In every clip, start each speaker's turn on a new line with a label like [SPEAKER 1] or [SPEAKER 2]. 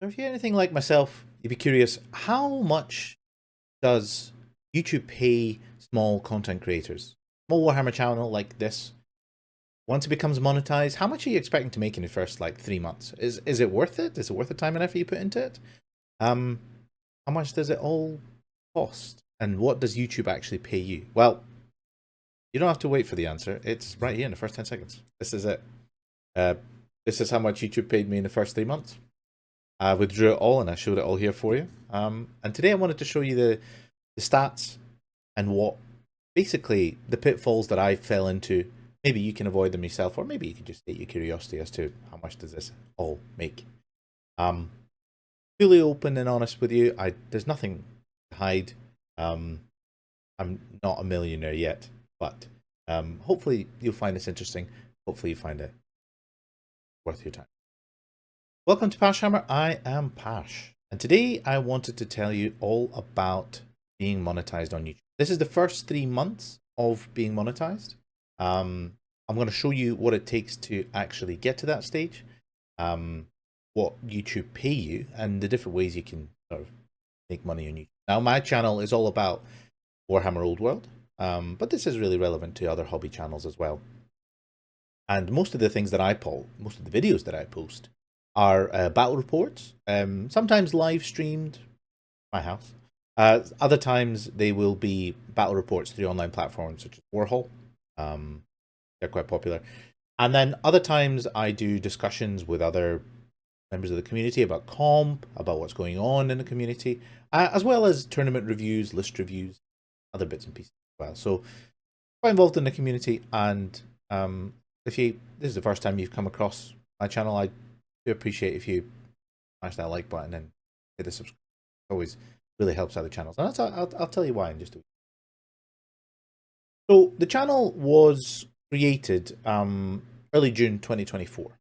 [SPEAKER 1] So if you're anything like myself, you'd be curious, how much does YouTube pay small content creators? Small Warhammer channel like this, once it becomes monetized, how much are you expecting to make in the first like 3 months? Is it worth it? Is it worth the time and effort you put into it? Um, how much does it all cost? And what does YouTube actually pay you? Well, you don't have to wait for the answer. It's right here in the first 10 seconds. This is it. Uh, this is how much YouTube paid me in the first 3 months. I withdrew it all and I showed it all here for you. And today I wanted to show you the stats and what basically the pitfalls that I fell into. Maybe you can avoid them yourself, or maybe you can just state your curiosity as to how much does this all make. Fully open and honest with you. There's nothing to hide. I'm not a millionaire yet, but hopefully you'll find this interesting. Hopefully you find it worth your time. Welcome to Pash Hammer. I am Pash, and today I wanted to tell you all about being monetized on YouTube. This is the first 3 months of being monetized. I'm going to show you what it takes to actually get to that stage, what YouTube pay you, and the different ways you can sort of make money on YouTube. Now, my channel is all about Warhammer Old World, but this is really relevant to other hobby channels as well. And most of the things that I post, most of the videos that I post, are battle reports, sometimes live streamed my house. Other times they will be battle reports through online platforms such as Warhol. They're quite popular. And then other times I do discussions with other members of the community about comp, about what's going on in the community, as well as tournament reviews, list reviews, other bits and pieces as well. So quite involved in the community. And if this is the first time you've come across my channel, I do appreciate if you smash that like button and hit the subscribe. It always really helps out the channels. And I'll tell you why in just a week. So the channel was created early June 2024.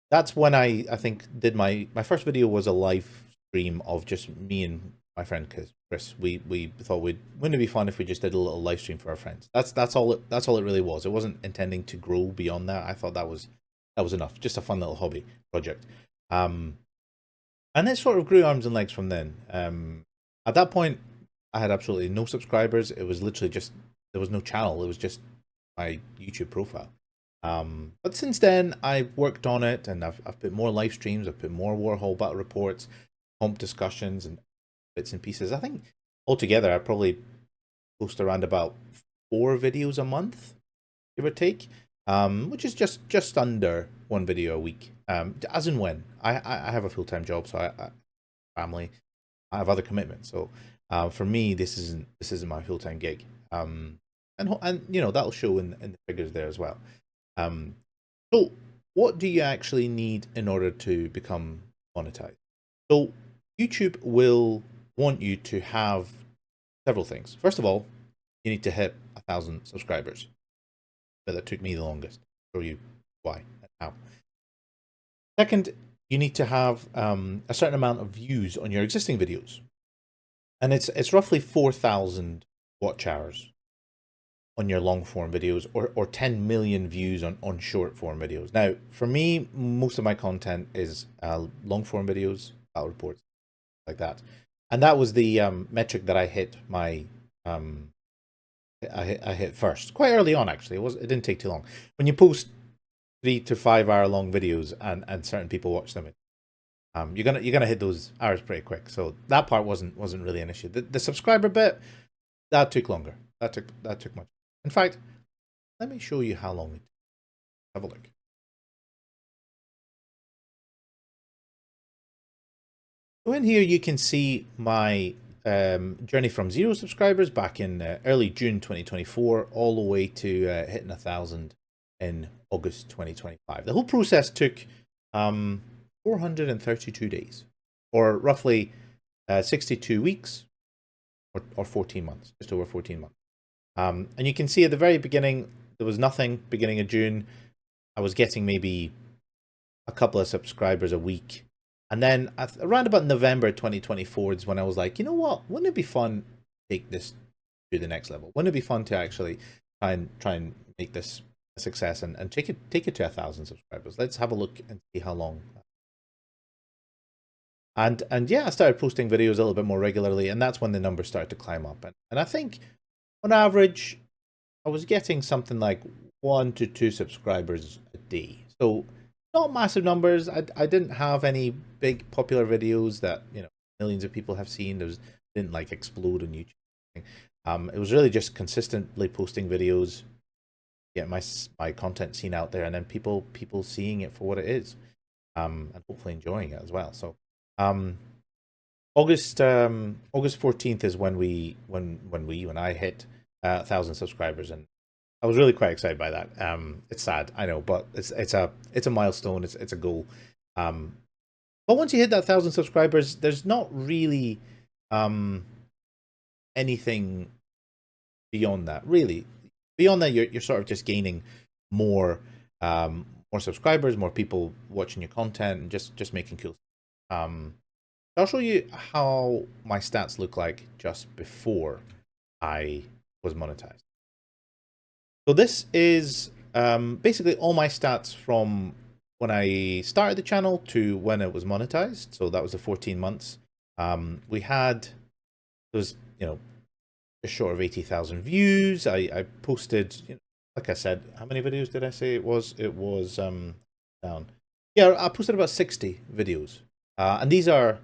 [SPEAKER 1] That's when I think did my first video was a live stream of just me and my friend Chris. We thought wouldn't it be fun if we just did a little live stream for our friends. That's all it really was. It wasn't intending to grow beyond that. I thought that was enough. Just a fun little hobby project. And it sort of grew arms and legs from then. At that point, I had absolutely no subscribers. It was literally just, there was no channel. It was just my YouTube profile. But since then, I've worked on it, and I've put more live streams. I've put more Warhol battle reports, comp discussions, and bits and pieces. I think altogether, I probably post around about 4 videos a month, give or take. Which is just under 1 video a week. As and when I have a full-time job, so I family, I have other commitments. So for me, this isn't my full-time gig. And you know that'll show in the figures there as well. So what do you actually need in order to become monetized? So YouTube will want you to have several things. First of all, you need to hit 1,000 subscribers. But that took me the longest. I'll show you why and how. Second, you need to have a certain amount of views on your existing videos, and it's roughly 4,000 watch hours on your long form videos, or 10 million views on short form videos. Now, for me, most of my content is long form videos, battle reports, like that, and that was the metric that I hit my I hit first quite early on. Actually, it didn't take too long. When you post 3 to 5 hour long videos and certain people watch them, you're gonna hit those hours pretty quick. So that part wasn't really an issue. The subscriber bit, that took longer. That took much. In fact, let me show you how long it took. Have a look. So in here you can see my journey from 0 subscribers back in early June 2024 all the way to hitting 1,000 in August 2025. The whole process took 432 days, or roughly 62 weeks, or 14 months, just over 14 months. And you can see at the very beginning, there was nothing. Beginning of June, I was getting maybe a couple of subscribers a week. And then around about November 2024 is when I was like, you know what? Wouldn't it be fun to take this to the next level? Wouldn't it be fun to actually try and make this a success and take it to 1,000 subscribers? Let's have a look and see how long. And yeah, I started posting videos a little bit more regularly, and that's when the numbers started to climb up. And I think on average, I was getting something like 1 to 2 subscribers a day. So not massive numbers. I didn't have any big popular videos that, you know, millions of people have seen. Didn't like explode on YouTube. It was really just consistently posting videos, get my content seen out there, and then people seeing it for what it is, and hopefully enjoying it as well. So August 14th is when I hit 1,000 subscribers, and I was really quite excited by that. It's sad, I know, but it's a milestone. It's a goal. But once you hit that 1,000 subscribers, there's not really anything beyond that. Really, beyond that, you're sort of just gaining more more subscribers, more people watching your content, and just making cool. I'll show you how my stats look like just before I was monetized. So this is basically all my stats from when I started the channel to when it was monetized. So that was the 14 months. We had, there was, you know, just short of 80,000 views. I posted, you know, like I said, how many videos did I say it was? It was down. Yeah, I posted about 60 videos. And these are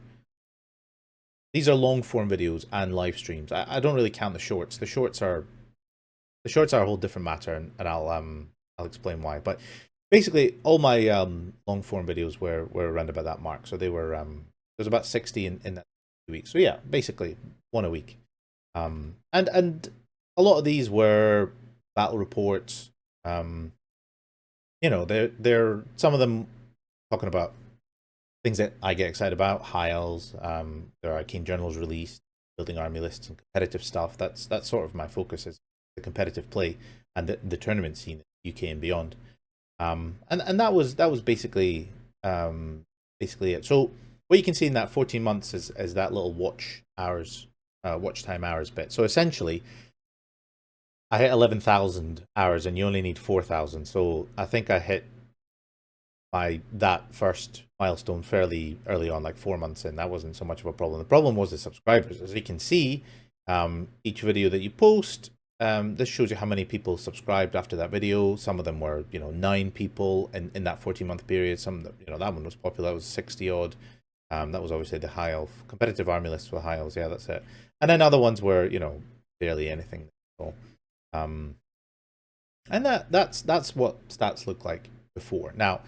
[SPEAKER 1] long form videos and live streams. I don't really count the shorts. The shorts are a whole different matter, and I'll explain why. But basically, all my long form videos were around about that mark. So they were there's about 60 in that week. So yeah, basically one a week. And a lot of these were battle reports. You know, they're some of them talking about things that I get excited about. High Elves, there are Arcane Journals released, building army lists and competitive stuff. That's sort of my focus, is the competitive play and the tournament scene in UK and beyond. And that was basically it. So what you can see in that 14 months is that little watch time hours bit. So essentially, I hit 11,000 hours, and you only need 4,000. So I think I hit that first milestone fairly early on, like 4 months in. That wasn't so much of a problem. The problem was the subscribers. As you can see, each video that you post, this shows you how many people subscribed after that video. Some of them were, you know, 9 people in that 14-month period. Some, you know, that one was popular. That was 60 odd. That was obviously the high elf competitive army list for high elves. Yeah, that's it. And then other ones were, you know, barely anything. So, and that's what stats look like before. Now,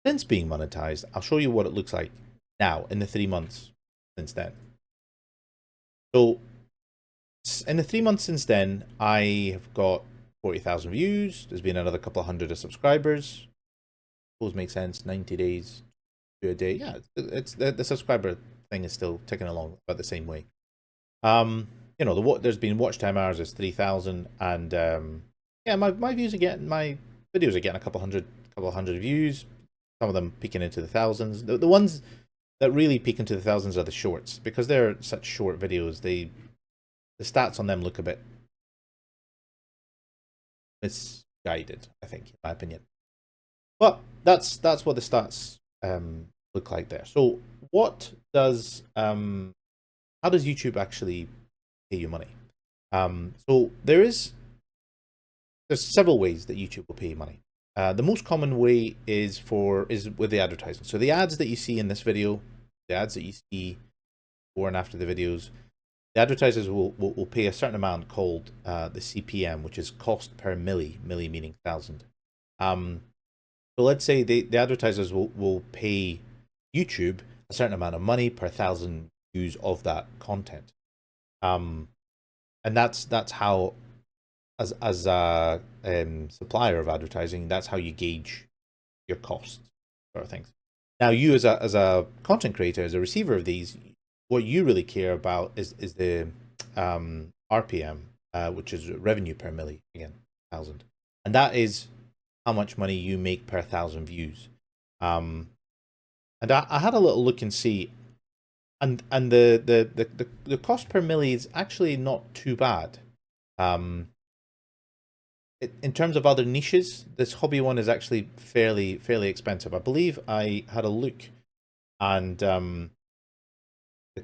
[SPEAKER 1] since being monetized, I'll show you what it looks like now in the 3 months since then. So in the 3 months since then, I have got 40,000 views. There's been another couple of hundred of subscribers. Those make sense. 90 days to a day. Yeah, it's the subscriber thing is still ticking along about the same way. You know, there's been watch time hours is 3,000, and yeah, my videos are getting a couple hundred views. Some of them peeking into the thousands. The ones that really peak into the thousands are the shorts, because they're such short videos. The stats on them look a bit misguided, I think, in my opinion. But that's what the stats look like there. So what does how does YouTube actually pay you money? So there's several ways that YouTube will pay you money. The most common way is with the advertising. So the ads that you see in this video, the ads that you see before and after the videos, the advertisers will pay a certain amount called the CPM, which is cost per milli meaning 1,000. So let's say the advertisers will pay YouTube a certain amount of money per 1,000 views of that content. And that's how, as a supplier of advertising, that's how you gauge your costs, sort of things. Now, you as a content creator, as a receiver of these, what you really care about is the RPM, which is revenue per milli, again, 1,000, and that is how much money you make per 1,000 views. And I had a little look and see, and the cost per milli is actually not too bad. In terms of other niches, this hobby one is actually fairly expensive. I believe I had a look and the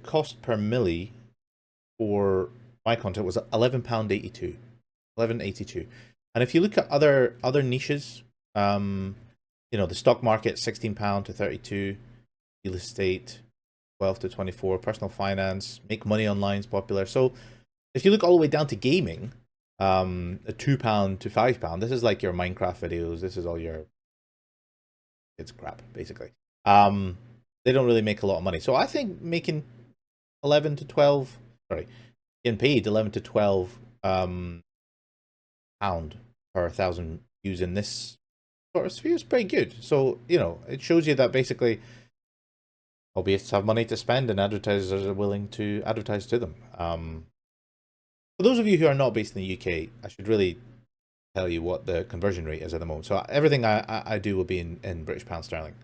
[SPEAKER 1] cost per milli for my content was £11.82, 11.82. And if you look at other niches, you know, the stock market, £16 to 32, real estate, 12 to 24, personal finance, make money online is popular. So if you look all the way down to gaming, a £2 to £5, this is like your Minecraft videos. This is all your, it's crap basically. They don't really make a lot of money. So I think making 11 to 12, sorry, getting paid 11 to 12 pound per 1,000 views in this sort of sphere is pretty good. So, you know, it shows you that basically hobbyists have money to spend and advertisers are willing to advertise to them. For those of you who are not based in the UK, I should really tell you what the conversion rate is at the moment. So everything I do will be in British pound sterling.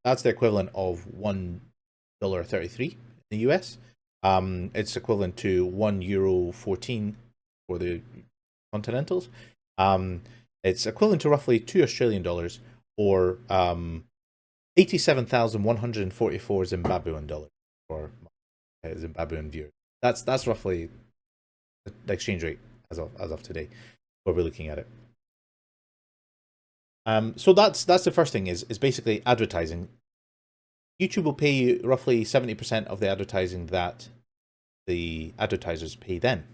[SPEAKER 1] That's the equivalent of $1.33 in the US. It's equivalent to €1.14 for the continentals. It's equivalent to roughly $2 Australian or 87,144 Zimbabwean dollars for Zimbabwean viewers. That's roughly the exchange rate as of today, where we're looking at it. So that's the first thing is basically advertising. YouTube will pay you roughly 70% of the advertising that the advertisers pay them.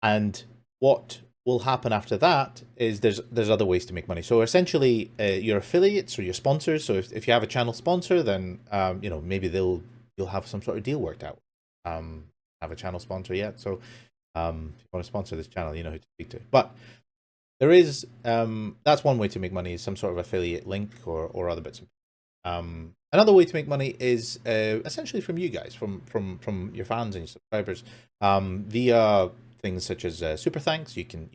[SPEAKER 1] And what will happen after that is there's other ways to make money. So essentially, your affiliates or your sponsors. So if you have a channel sponsor, then you know, maybe you'll have some sort of deal worked out. Have a channel sponsor yet? So if you want to sponsor this channel, you know who to speak to. But there is that's one way to make money, is some sort of affiliate link or other bits. Another way to make money is essentially from you guys, from your fans and your subscribers, via things such as super thanks. You can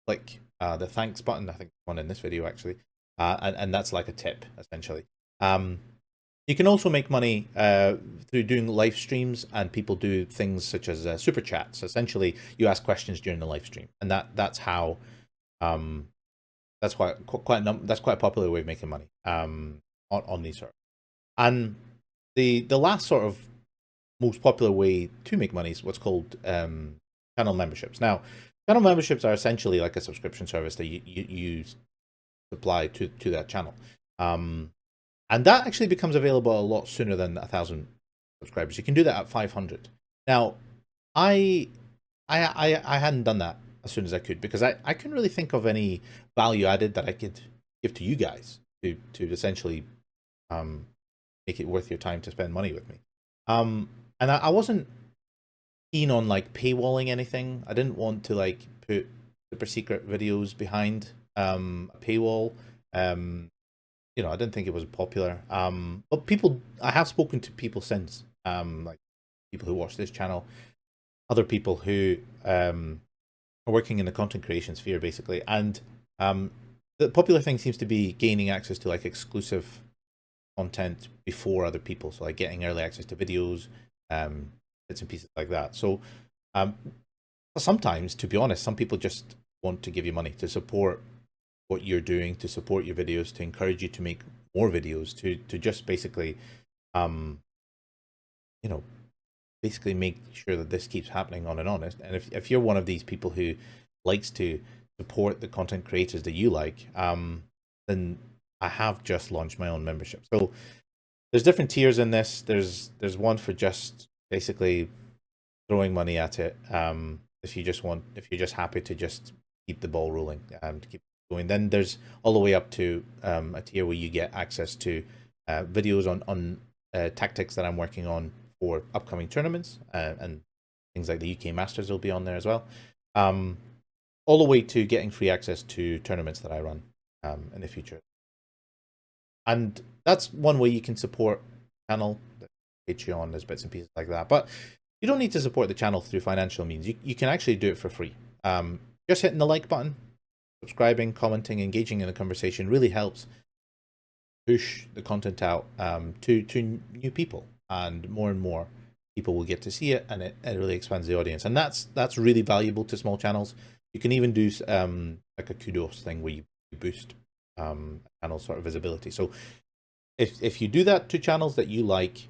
[SPEAKER 1] click the thanks button. I think one in this video actually, and that's like a tip essentially. You can also make money through doing live streams, and people do things such as super chats. Essentially, you ask questions during the live stream, and that's how that's quite a popular way of making money on these servers. And the last sort of most popular way to make money is what's called channel memberships. Now, channel memberships are essentially like a subscription service that you supply to that channel, and that actually becomes available a lot sooner than 1,000 subscribers. You can do that at 500. Now, I hadn't done that as soon as I could, because I couldn't really think of any value added that I could give to you guys to essentially make it worth your time to spend money with me. And I wasn't keen on like paywalling anything. I didn't want to like put super secret videos behind a paywall. You know, I didn't think it was popular. But people, I have spoken to people since, like people who watch this channel, other people who are working in the content creation sphere basically, and the popular thing seems to be gaining access to like exclusive content before other people, so like getting early access to videos, bits and pieces like that. So sometimes, to be honest, some people just want to give you money to support what you're doing, to support your videos, to encourage you to make more videos, to just basically you know, basically make sure that this keeps happening on and on. And if you're one of these people who likes to support the content creators that you like, then I have just launched my own membership. So there's different tiers in this. There's one for just basically throwing money at it. If you're just happy to just keep the ball rolling, to keep going. Then there's all the way up to a tier where you get access to videos on tactics that I'm working on for upcoming tournaments, and things like the UK Masters will be on there as well. All the way to getting free access to tournaments that I run in the future. And that's one way you can support the channel. Patreon, there's bits and pieces like that. But you don't need to support the channel through financial means. You can actually do it for free. Just hitting the like button, subscribing, commenting, engaging in the conversation really helps push the content out to new people, and more people will get to see it, and it really expands the audience. And that's really valuable to small channels. You can even do like a kudos thing where you boost channel sort of visibility. So if you do that to channels that you like,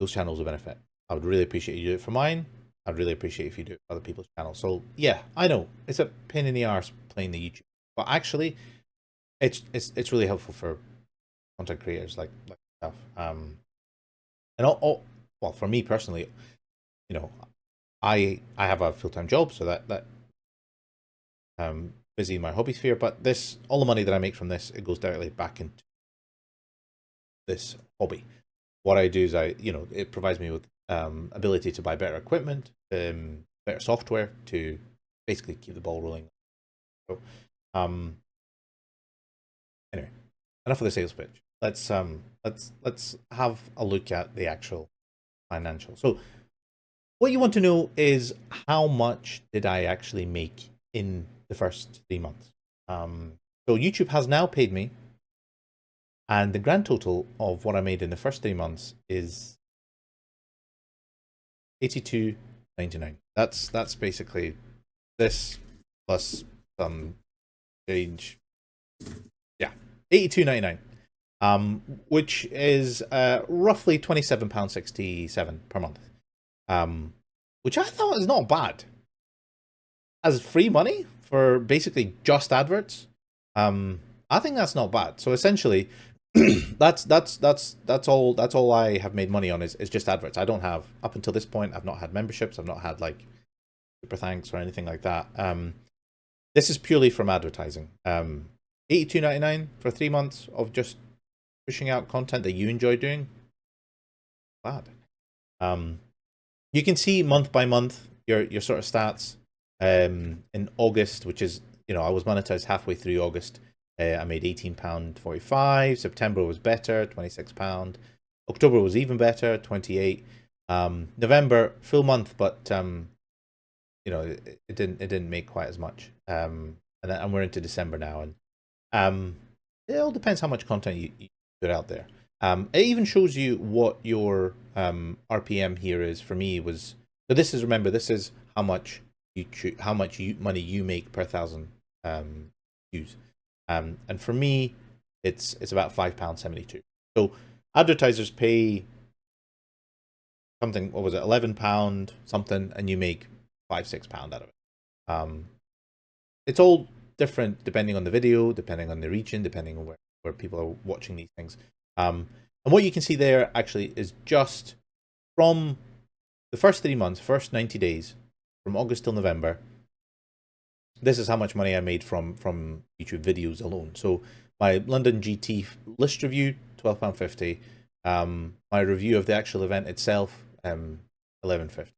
[SPEAKER 1] those channels will benefit. I would really appreciate you do it for mine. I'd really appreciate if you do it for other people's channels. So yeah, I know it's a pain in the arse playing the YouTube, but actually, it's really helpful for content creators like stuff. And well, for me personally, you know, I have a full-time job, so that busy in my hobby sphere. But this, all the money that I make from this, it goes directly back into this hobby. What I do is it provides me with ability to buy better equipment, better software to basically keep the ball rolling. So, anyway, enough of the sales pitch. Let's have a look at the actual financial. So, what you want to know is how much did I actually make in the first 3 months? So YouTube has now paid me, and the grand total of what I made in the first 3 months is $82.99. That's basically this plus some change. Yeah, $82.99, which is roughly £27.67 per month, which I thought is not bad as free money for basically just adverts. I think that's not bad. So essentially, that's all I have made money on is just adverts. I don't have, up until this point, I've not had memberships. I've not had like super thanks or anything like that. This is purely from advertising. $82.99 for 3 months of just pushing out content that you enjoy doing. Bad. You can see month by month your sort of stats. In August, which is, I was monetized halfway through August. I made £18.45. September was better, £26. October was even better, 28. November, full month, but it didn't make quite as much. And we're into December now, and it all depends how much content you put out there. It even shows you what your RPM here is. For me, was, so this is, remember, this is how much money you make per 1,000 views. And for me, it's about £5.72. So advertisers pay something, what was it, £11 something, and you make £5-6 out of it. It's all different depending on the video, depending on the region, depending on where people are watching these things. And what you can see there actually is just from the first 3 months, first 90 days, from August till November. This is how much money I made from YouTube videos alone. So my London GT list review, £12.50. My review of the actual event itself, £11.50.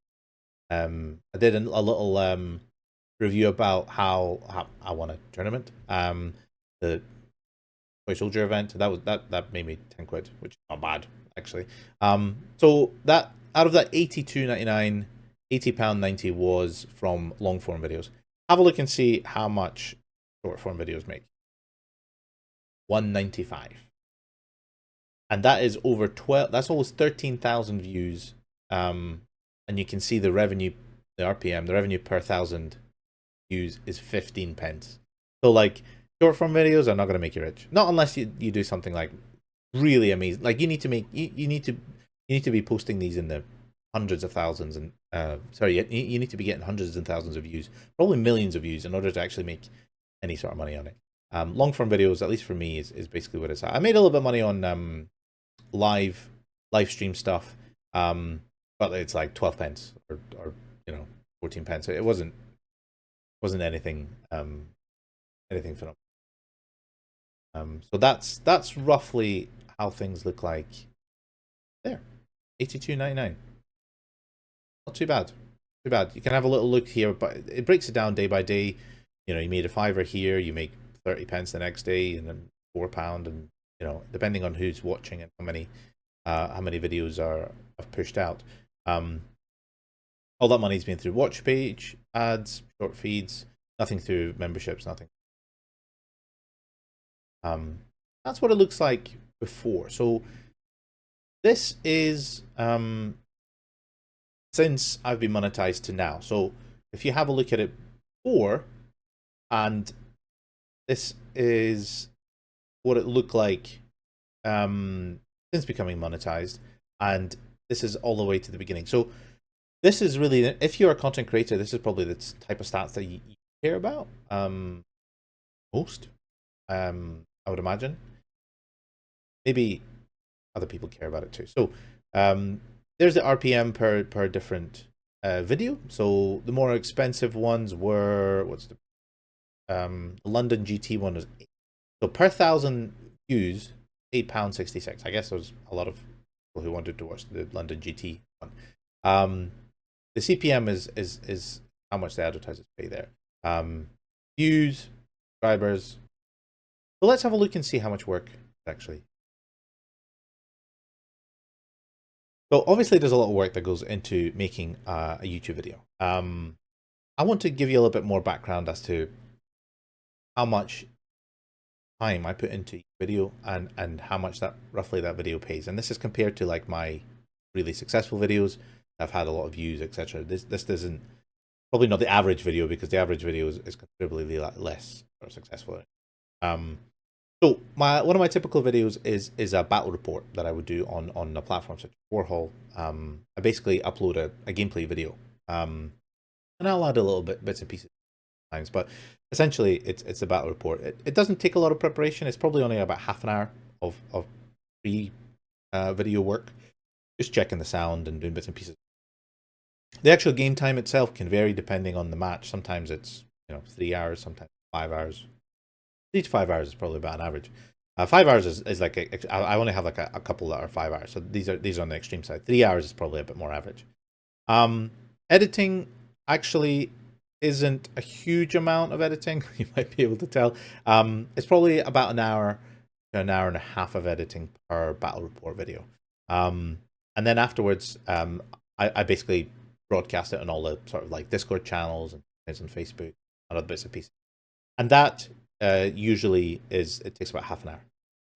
[SPEAKER 1] I did a little review about how I won a tournament. The Toy Soldier event, that made me 10 quid, which is not bad actually. So that, out of that £82.99, £80.90 was from long form videos. Have a look and see how much short form videos make. $1.95, and that is over 12. That's almost 13,000 views. And you can see the revenue, the RPM, the revenue per 1,000 views is 15 pence. So like, short form videos are not going to make you rich, not unless you do something like really amazing. Like you need to be posting these in the hundreds of thousands, and you need to be getting hundreds and thousands of views, probably millions of views, in order to actually make any sort of money on it. Long form videos, at least for me, is basically what it's at. I made a little bit of money on live stream stuff, but it's like 12 pence or 14 pence. It wasn't anything phenomenal. So that's roughly how things look like there. $82.99. Not too bad. Too bad. You can have a little look here, but it breaks it down day by day. You made a fiver here, you make 30 pence the next day, and then £4, and depending on who's watching and how many videos are pushed out. All that money's been through watch page, ads, short feeds, nothing through memberships, nothing. That's what it looks like before. So this is since I've been monetized to now. So if you have a look at it before, and this is what it looked like since becoming monetized, and this is all the way to the beginning. So this is really, if you're a content creator, this is probably the type of stats that you care about most. I would imagine. Maybe other people care about it too. So there's the RPM per different video. So the more expensive ones were, what's the London GT one was 8. So per 1,000 views, £8.66. I guess there was a lot of people who wanted to watch the London GT one. The CPM is how much the advertisers pay there. Views, subscribers. So let's have a look and see how much work actually. So obviously there's a lot of work that goes into making a YouTube video. I want to give you a little bit more background as to how much time I put into each video and how much that roughly that video pays. And this is compared to like my really successful videos that have had a lot of views, etc. This isn't probably not the average video, because the average video is considerably less or successful. So one of my typical videos is a battle report that I would do on a platform such as Warhol. I basically upload a gameplay video, and I'll add a little bits and pieces sometimes, but essentially it's a battle report. It doesn't take a lot of preparation. It's probably only about half an hour of pre video work, just checking the sound and doing bits and pieces. The actual game time itself can vary depending on the match. Sometimes it's 3 hours, sometimes 5 hours. 3 to 5 hours is probably about an average. 5 hours is like I only have like a couple that are 5 hours, so these are on the extreme side. 3 hours is probably a bit more average. Editing actually isn't a huge amount of editing. You might be able to tell. It's probably about an hour to an hour and a half of editing per battle report video. And then afterwards, I basically broadcast it on all the sort of like Discord channels and things on Facebook and other bits and pieces. And that usually it takes about half an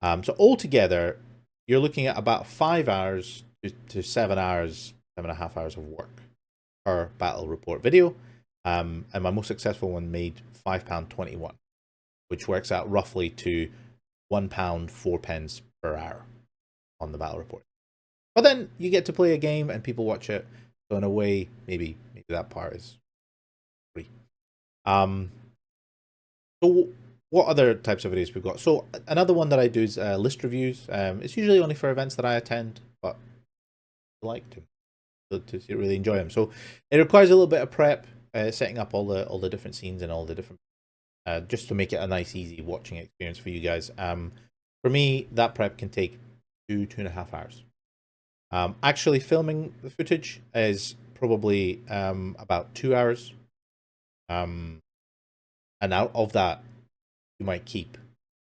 [SPEAKER 1] hour. So altogether, you're looking at about 5 hours to 7 hours, 7.5 hours of work per battle report video. And my most successful one made £5.21, which works out roughly to £1.04 per hour on the battle report. But then you get to play a game and people watch it. So in a way, maybe that part is free. So what other types of videos we've got? So another one that I do is list reviews. It's usually only for events that I attend, but I like to really enjoy them. So it requires a little bit of prep, setting up all the different scenes and all the different, just to make it a nice, easy watching experience for you guys. For me, that prep can take 2.5 hours. Actually filming the footage is probably about 2 hours. And out of that, you might keep.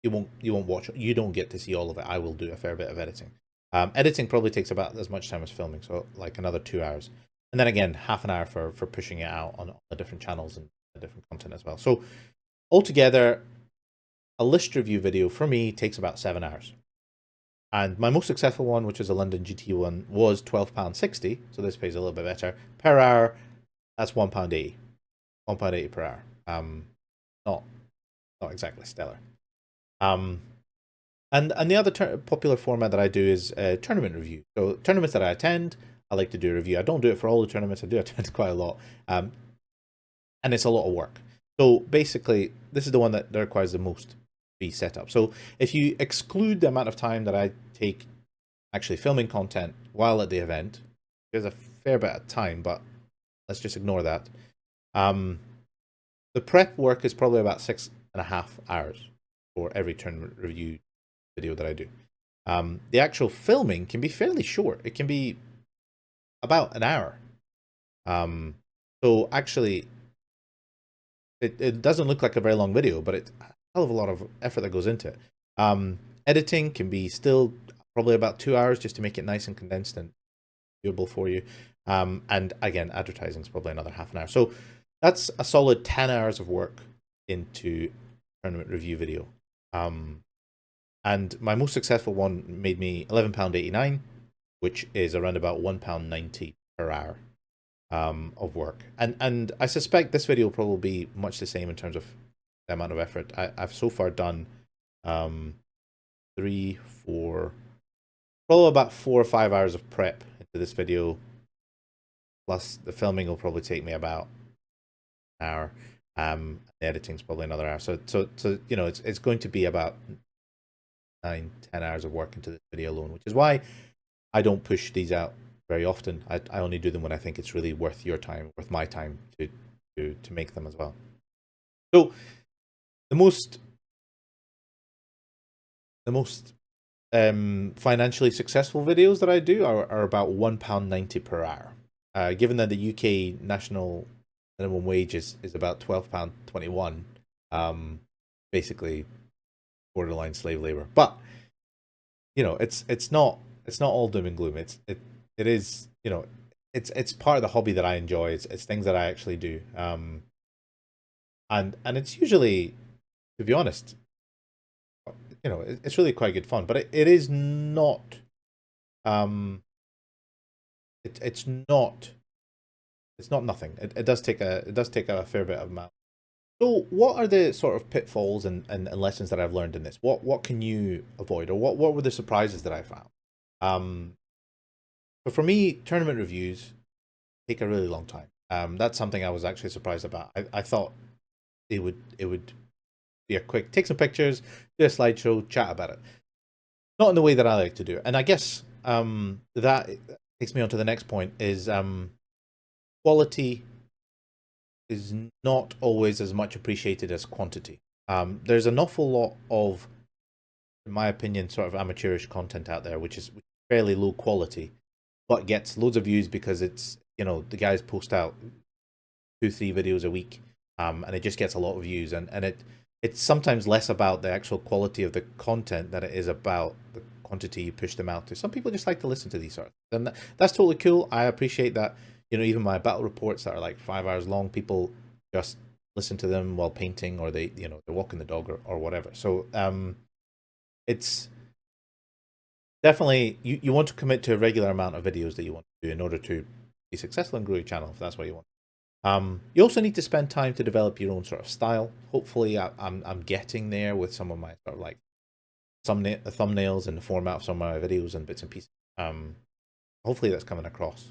[SPEAKER 1] You won't watch. You don't get to see all of it. I will do a fair bit of editing. Editing probably takes about as much time as filming, so like another 2 hours. And then again, half an hour for pushing it out on the different channels and the different content as well. So altogether, a list review video for me takes about 7 hours. And my most successful one, which is a London GT one, was £12.60. So this pays a little bit better per hour. That's £1.80. £1.80 per hour. Not exactly stellar. And the other popular format that I do is tournament review. So tournaments that I attend, I like to do a review. I don't do it for all the tournaments. I do attend quite a lot. And it's a lot of work. So basically, this is the one that requires the most be set up. So if you exclude the amount of time that I take actually filming content while at the event, there's a fair bit of time, but let's just ignore that. The prep work is probably about 6.5 hours for every tournament review video that I do. The actual filming can be fairly short. It can be about an hour. So actually, it doesn't look like a very long video, but it's a hell of a lot of effort that goes into it. Editing can be still probably about 2 hours just to make it nice and condensed and viewable for you. And again, advertising is probably another half an hour. So that's a solid 10 hours of work into tournament review video. And my most successful one made me £11.89, which is around about £1.90 per hour of work. And I suspect this video will probably be much the same in terms of the amount of effort. I've so far done 3, 4, probably about 4 or 5 hours of prep into this video. Plus the filming will probably take me about an hour. The editing's probably another hour. So you know, it's going to be about 9, 10 hours of work into this video alone, which is why I don't push these out very often. I only do them when I think it's really worth your time, worth my time to make them as well. So the most financially successful videos that I do are about £1.90 per hour. Given that the UK national minimum wage is about £12.21, basically borderline slave labor. But you know, it's not all doom and gloom. It is, you know, it's part of the hobby that I enjoy. It's things that I actually do. And it's usually, to be honest, you know, it's really quite good fun. But it is not, it's not nothing. It does take a fair bit of amount. So what are the sort of pitfalls and lessons that I've learned in this? What can you avoid, or what were the surprises that I found? But for me, tournament reviews take a really long time. That's something I was actually surprised about. I thought it would be a quick, take some pictures, do a slideshow, chat about it. Not in the way that I like to do it. And I guess that takes me on to the next point, is quality is not always as much appreciated as quantity. There's an awful lot of, in my opinion, sort of amateurish content out there, which is fairly low quality, but gets loads of views because it's, you know, the guys post out 2-3 videos a week, and it just gets a lot of views, and it's sometimes less about the actual quality of the content than it is about the quantity you push them out to. Some people just like to listen to these sort of things, and that's totally cool. I appreciate that. You know, even my battle reports that are like 5 hours long, people just listen to them while painting, or they, you know, they're walking the dog, or whatever. So it's definitely, you want to commit to a regular amount of videos that you want to do in order to be successful and grow your channel, if that's what you want. You also need to spend time to develop your own sort of style. Hopefully I'm getting there with some of my sort of like thumbnails and the format of some of my videos and bits and pieces. Hopefully that's coming across.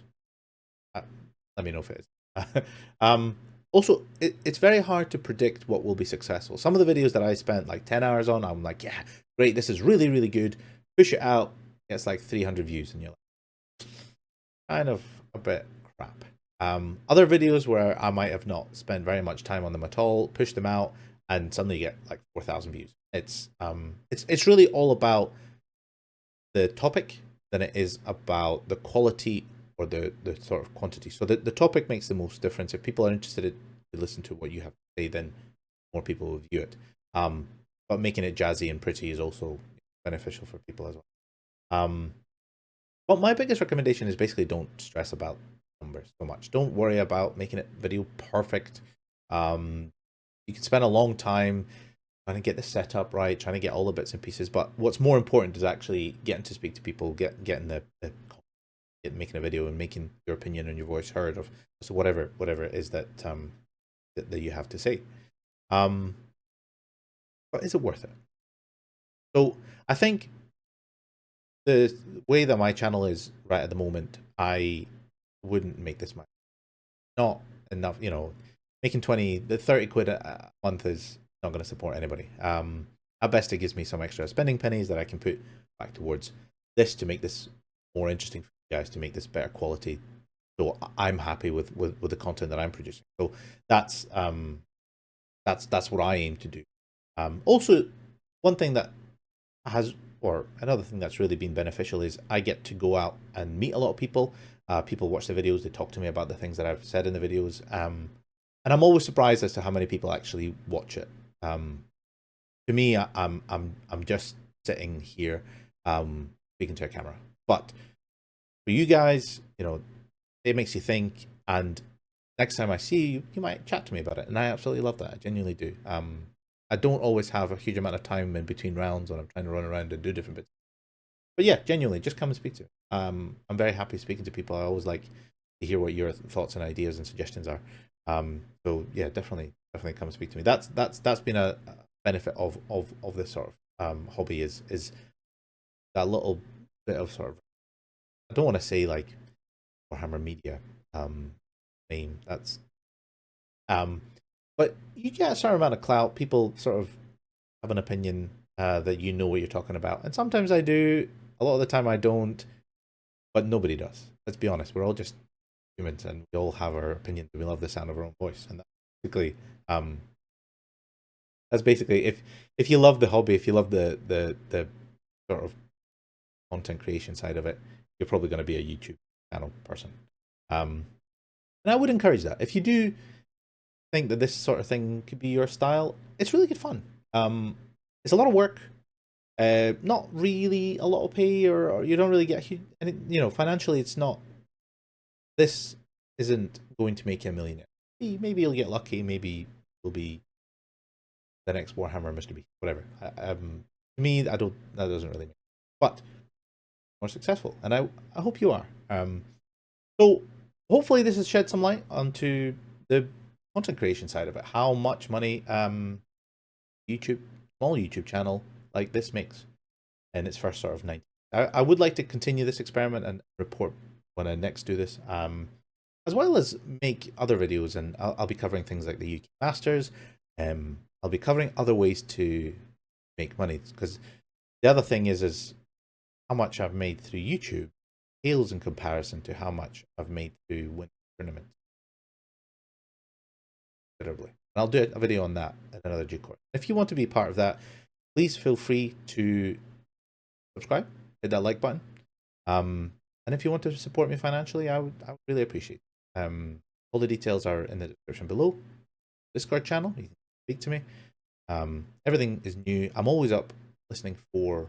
[SPEAKER 1] Let me know if it is. Also, it's very hard to predict what will be successful. Some of the videos that I spent like 10 hours on, I'm like, yeah, great, this is really, really good. Push it out, it's like 300 views, and you're like, kind of a bit crap. Other videos where I might have not spent very much time on them at all, push them out, and suddenly get like 4,000 views. It's really all about the topic than it is about the quality or the sort of quantity. So the topic makes the most difference. If people are interested to listen to what you have to say, then more people will view it. But making it jazzy and pretty is also beneficial for people as well. But my biggest recommendation is basically don't stress about numbers so much. Don't worry about making it video perfect. You can spend a long time trying to get the setup right, trying to get all the bits and pieces. But what's more important is actually getting to speak to people, getting making a video and making your opinion and your voice heard of so whatever it is that that you have to say. But is it worth it? So I think the way that my channel is right at the moment, I wouldn't make this much. Not enough, you know. Making 30 quid a month is not going to support anybody. At best, it gives me some extra spending pennies that I can put back towards this to make this more interesting for you guys, to make this better quality. So I'm happy with the content that I'm producing. So that's what I aim to do. Also, one thing that another thing that's really been beneficial is I get to go out and meet a lot of people. People watch the videos, they talk to me about the things that I've said in the videos, and I'm always surprised as to how many people actually watch it. To me, I'm just sitting here speaking to a camera, but for you guys, you know, it makes you think, and next time I see you, you might chat to me about it, and I absolutely love that. I genuinely do. I don't always have a huge amount of time in between rounds when I'm trying to run around and do different bits. But yeah, genuinely, just come and speak to me. I'm very happy speaking to people. I always like to hear what your thoughts and ideas and suggestions are. So yeah, definitely come and speak to me. That's been a benefit of this sort of hobby is that little bit of sort of, I don't want to say like Warhammer media name. That's but you get a certain amount of clout. People sort of have an opinion that you know what you're talking about, and sometimes I do. A lot of the time I don't, but nobody does. Let's be honest. We're all just humans, and we all have our opinions. We love the sound of our own voice, and um, that's basically if you love the hobby, if you love the sort of content creation side of it, you're probably going to be a YouTube channel person. And I would encourage that. If you do think that this sort of thing could be your style, it's really good fun. It's a lot of work. Not really a lot of pay, or you don't really get huge, and you know, financially, it's not. This isn't going to make you a millionaire. Maybe you'll get lucky. Maybe you'll be the next Warhammer Mr. Beast, whatever. To me, I don't. That doesn't really make. But more successful, and I hope you are. So hopefully this has shed some light onto the content creation side of it. How much money YouTube, small YouTube channel like this makes in its first sort of 90. I would like to continue this experiment and report when I next do this, as well as make other videos, and I'll be covering things like the UK Masters. I'll be covering other ways to make money, because the other thing is how much I've made through YouTube pales in comparison to how much I've made through winning tournaments. Considerably. And I'll do a video on that in another due course. If you want to be part of that, please feel free to subscribe, hit that like button. And if you want to support me financially, I would really appreciate it. All the details are in the description below. Discord channel, you can speak to me. Everything is new. I'm always up listening for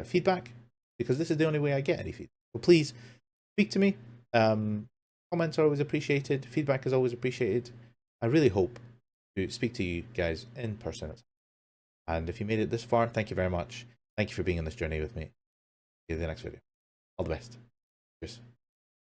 [SPEAKER 1] feedback, because this is the only way I get any feedback. So please speak to me. Comments are always appreciated. Feedback is always appreciated. I really hope to speak to you guys in person. And if you made it this far, thank you very much. Thank you for being on this journey with me. See you in the next video. All the best. Cheers.